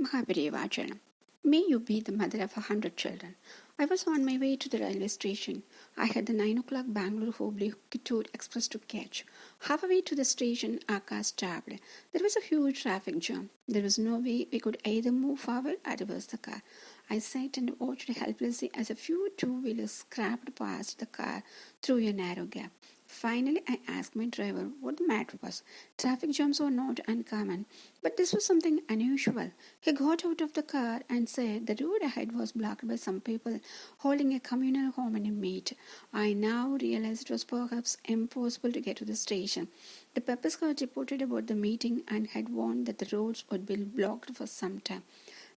Mahaperiyavacharanam. May you be the mother of 100 children. I was on my way to the railway station. I had the 9 o'clock Bangalore Hubli Kittur Express to catch. Halfway to the station, Akash stopped. There was a huge traffic jam. There was no way we could either move forward or reverse the car. I sat and watched helplessly as a few two-wheelers scraped past the car through a narrow gap. Finally, I asked my driver what the matter was. Traffic jams were not uncommon, but this was something unusual. He got out of the car and said the road ahead was blocked by some people holding a communal home and a meet. I now realized it was perhaps impossible to get to the station. The pepper squad reported about the meeting and had warned that the roads would be blocked for some time.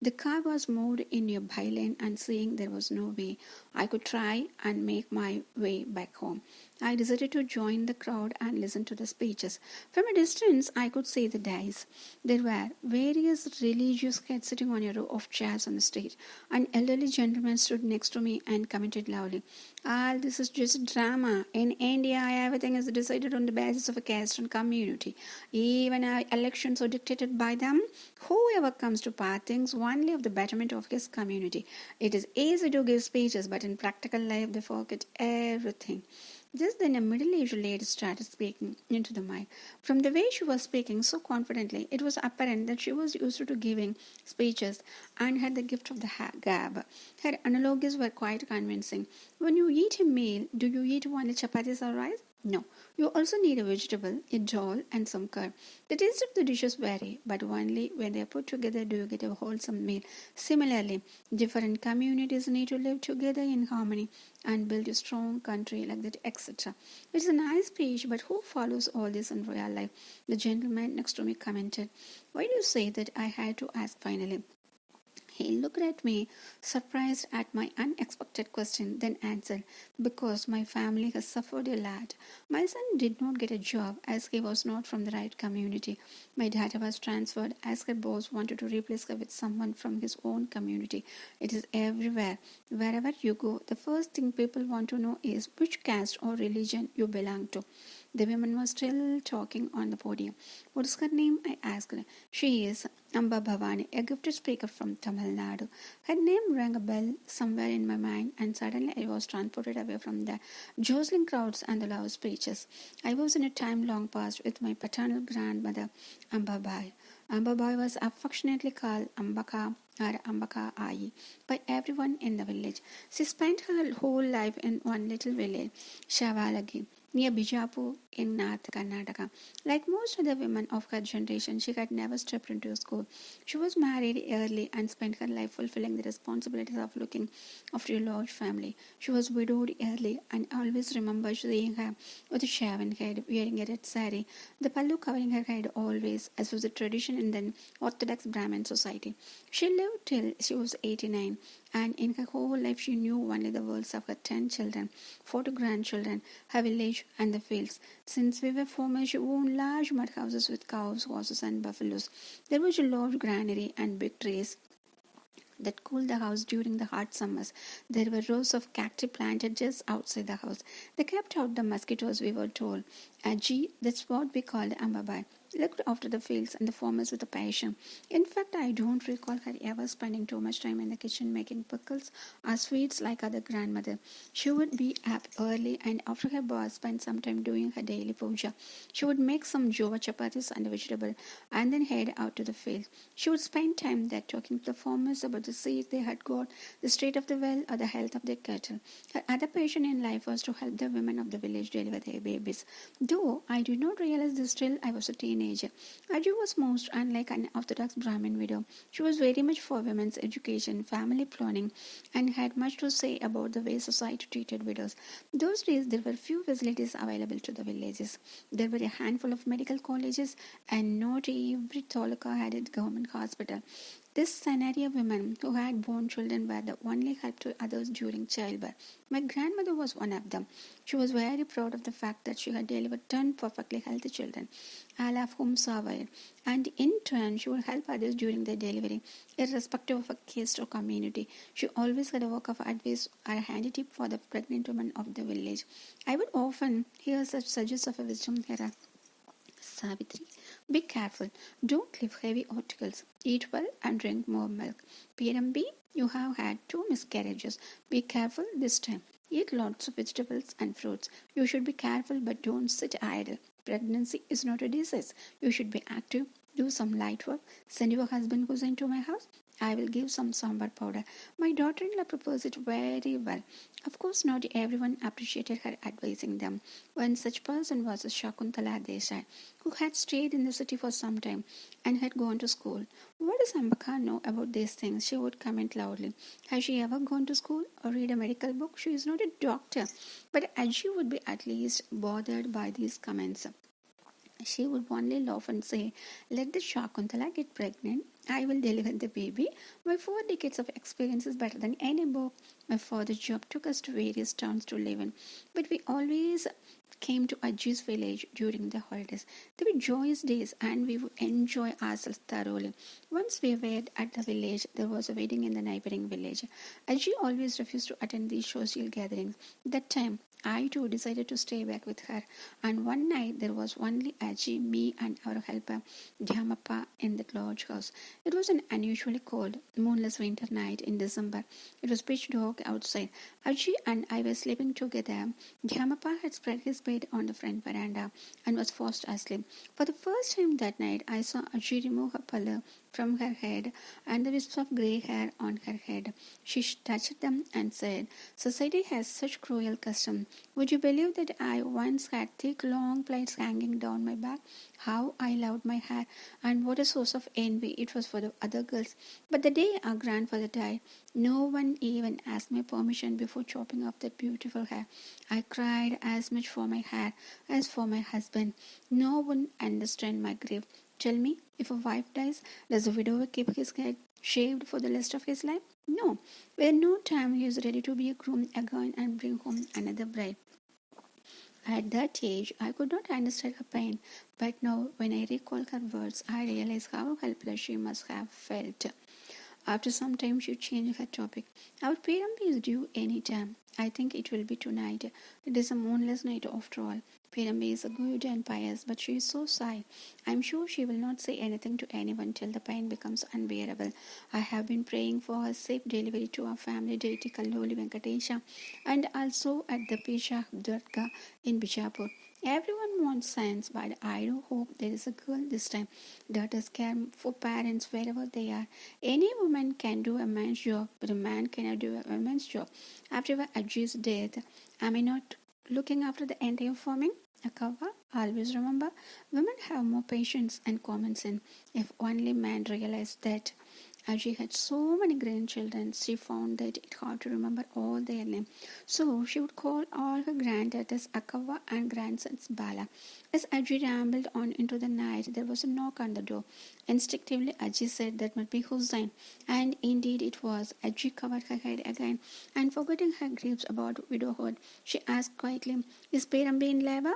The car was moved in a bylane, and seeing there was no way I could try and make my way back home, I decided to join the crowd and listen to the speeches. From a distance, I could see the dais. There were various religious heads sitting on a row of chairs on the stage. An elderly gentleman stood next to me and commented loudly, "All this is just drama. In India, everything is decided on the basis of a caste and community. Even our elections are dictated by them. Whoever comes to power thinks only of the betterment of his community. It is easy to give speeches, but in practical life, they forget everything." Just then, a middle-aged lady started speaking into the mic. From the way she was speaking so confidently, it was apparent that she was used to giving speeches and had the gift of the gab. Her analogies were quite convincing. When you eat a meal, do you eat only chapatis or rice? No. You also need a vegetable, a dal, and some curd. The taste of the dishes vary, but only when they are put together do you get a wholesome meal. Similarly, different communities need to live together in harmony and build a strong country like that, etc. It's a nice speech, but who follows all this in real life? The gentleman next to me commented. "Why do you say that?" I had to ask finally. He looked at me, surprised at my unexpected question, then answered, "Because my family has suffered a lot. My son did not get a job as he was not from the right community. My daughter was transferred as her boss wanted to replace her with someone from his own community. It is everywhere. Wherever you go, the first thing people want to know is which caste or religion you belong to." The woman was still talking on the podium. "What is her name?" I asked. "She is Amba Bhavani, a gifted speaker from Tamil Nadu." Her name rang a bell somewhere in my mind, and suddenly I was transported away from the jostling crowds and the loud speeches. I was in a time long past with my paternal grandmother, Ambabai. Ambabai was affectionately called Ambaka or Ambaka Ai by everyone in the village. She spent her whole life in one little village, Shavalagi, near Bijapur in North Karnataka. Like most other women of her generation, she had never stepped into a school. She was married early and spent her life fulfilling the responsibilities of looking after a large family. She was widowed early, and I always remember seeing her with a shaven head, wearing a red sari, the pallu covering her head always, as was the tradition in the Orthodox Brahmin society. She lived till she was 89, and in her whole life she knew only the words of her 10 children, 40 grandchildren, her village, and the fields. Since we were farmers, she owned large mud houses with cows, horses, and buffaloes. There was a large granary and big trees that cooled the house during the hot summers. There were rows of cacti planted just outside the house. They kept out the mosquitoes, we were told. Aji, that's what we called Ambabai, looked after the fields and the farmers with a passion. In fact, I don't recall her ever spending too much time in the kitchen making pickles or sweets like other grandmother. She would be up early, and after her bath spend some time doing her daily puja. She would make some jova chapatis and a vegetable and then head out to the field. She would spend time there talking to the farmers about the seeds they had got, the state of the well, or the health of their cattle. Her other passion in life was to help the women of the village deliver their babies. Though I did not realize this till I was a teenager. Aju was most unlike an Orthodox Brahmin widow. She was very much for women's education, family planning, and had much to say about the way society treated widows. Those days there were few facilities available to the villages. There were a handful of medical colleges, and not every taluka had a government hospital. This scenario women who had born children were the only help to others during childbirth. My grandmother was one of them. She was very proud of the fact that she had delivered 10 perfectly healthy children, all of whom survived, and in turn she would help others during their delivery, irrespective of a caste or community. She always had a word of advice or a handy tip for the pregnant women of the village. I would often hear such suggestions of a wisdom here. Savitri, Be careful. Don't lift heavy articles. Eat well and drink more milk. PMB, you have had 2 miscarriages. Be careful this time. Eat lots of vegetables and fruits. You should be careful but don't sit idle. Pregnancy is not a disease. You should be active. Do some light work. Send your husband Hussein to my house. I will give some sambar powder. My daughter-in-law proposed it very well. Of course, not everyone appreciated her advising them. One such person was Shakuntala Desai, who had stayed in the city for some time and had gone to school. What does Ambaka know about these things? She would comment loudly. Has she ever gone to school or read a medical book? She is not a doctor. But Ajji would be at least bothered by these comments. She would only laugh and say, let the Shakuntala get pregnant. I will deliver the baby. My 4 decades of experience is better than any book. My father's job took us to various towns to live in, but we always came to Ajji's village during the holidays. They were joyous days and we would enjoy ourselves thoroughly. Once we were at the village, there was a wedding in the neighboring village. Ajji always refused to attend these social gatherings. That time, I too decided to stay back with her, and one night there was only Ajji, me, and our helper Dhyamappa in the lodge house. It was an unusually cold, moonless winter night in December. It was pitch dark outside. Ajji and I were sleeping together. Dhyamappa had spread his bed on the front veranda and was fast asleep. For the first time that night, I saw Ajji remove her pallor from her head and the wisps of grey hair on her head. She touched them and said, Society has such cruel custom. Would you believe that I once had thick long plaits hanging down my back? How I loved my hair, and what a source of envy it was for the other girls. But the day our grandfather died, no one even asked my permission before chopping off that beautiful hair. I cried as much for my hair as for my husband. No one understood my grief. Tell me, if a wife dies, does the widower keep his head shaved for the rest of his life? No. Within no time he is ready to be a groom again and bring home another bride. At that age, I could not understand her pain, but now, when I recall her words, I realize how helpless she must have felt. After some time, she changed her topic. Our Perambi is due any time. I think it will be tonight. It is a moonless night after all. Perambi is good and pious, but she is so shy. I am sure she will not say anything to anyone till the pain becomes unbearable. I have been praying for her safe delivery to our family deity Kalloli Venkatesha and also at the Pisha Durga in Bijapur. Everyone wants science, but I do hope there is a girl this time. Daughters care for parents wherever they are. Any woman can do a man's job, but a man cannot do a woman's job. After Ajji's death, am I not looking after the entire farming? Akava, always remember, women have more patience and common sense. If only men realized that. As she had so many grandchildren, she found that it hard to remember all their names. So she would call all her granddaughters Akava and grandsons Bala. As Ajji rambled on into the night, there was a knock on the door. Instinctively, Ajji said that must be Hussain. And indeed it was. Ajji covered her head again, and forgetting her griefs about widowhood, she asked quietly, Is Perambi in labor?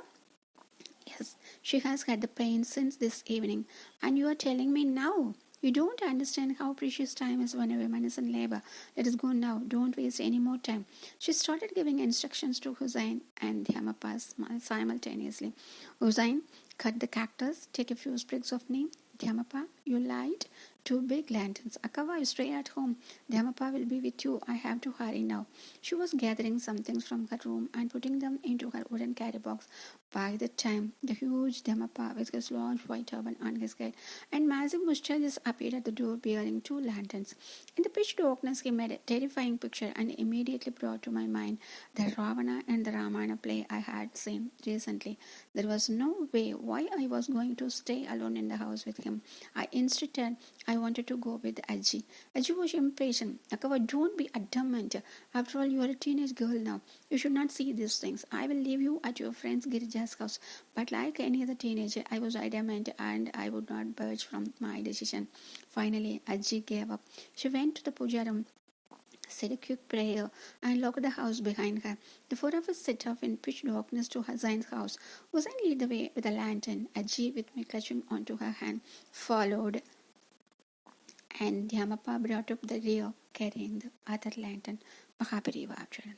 Yes, she has had the pain since this evening. And you are telling me now? You don't understand how precious time is when a woman is in labor. Let us go now. Don't waste any more time. She started giving instructions to Hussain and Dhyamappa simultaneously. Hussain, cut the cactus. Take a few sprigs of neem. Dhyamappa, you light 2 big lanterns. Akava, you stay at home. Dhyamappa will be with you. I have to hurry now. She was gathering some things from her room and putting them into her wooden carry box. By that time, the huge Dhyamappa with his large white turban on his head and massive mustaches appeared at the door bearing 2 lanterns. In the pitch darkness, he made a terrifying picture and immediately brought to my mind the Ravana and the Ramayana play I had seen recently. There was no way why I was going to stay alone in the house with him. I insisted I wanted to go with Ajji. Ajji was impatient. Akava, don't be adamant. After all, you are a teenage girl now. You should not see these things. I will leave you at your friend's Girija's house. But like any other teenager, I was adamant and I would not budge from my decision. Finally, Ajji gave up. She went to the puja room, said a quick prayer, and locked the house behind her. The 4 of us set off in pitch darkness to Hussein's house. Hussain led the way with a lantern. Ajji, with me clutching onto her hand, followed, and Dhyamappa brought up the rear, carrying the other lantern. Mahaparivar, children.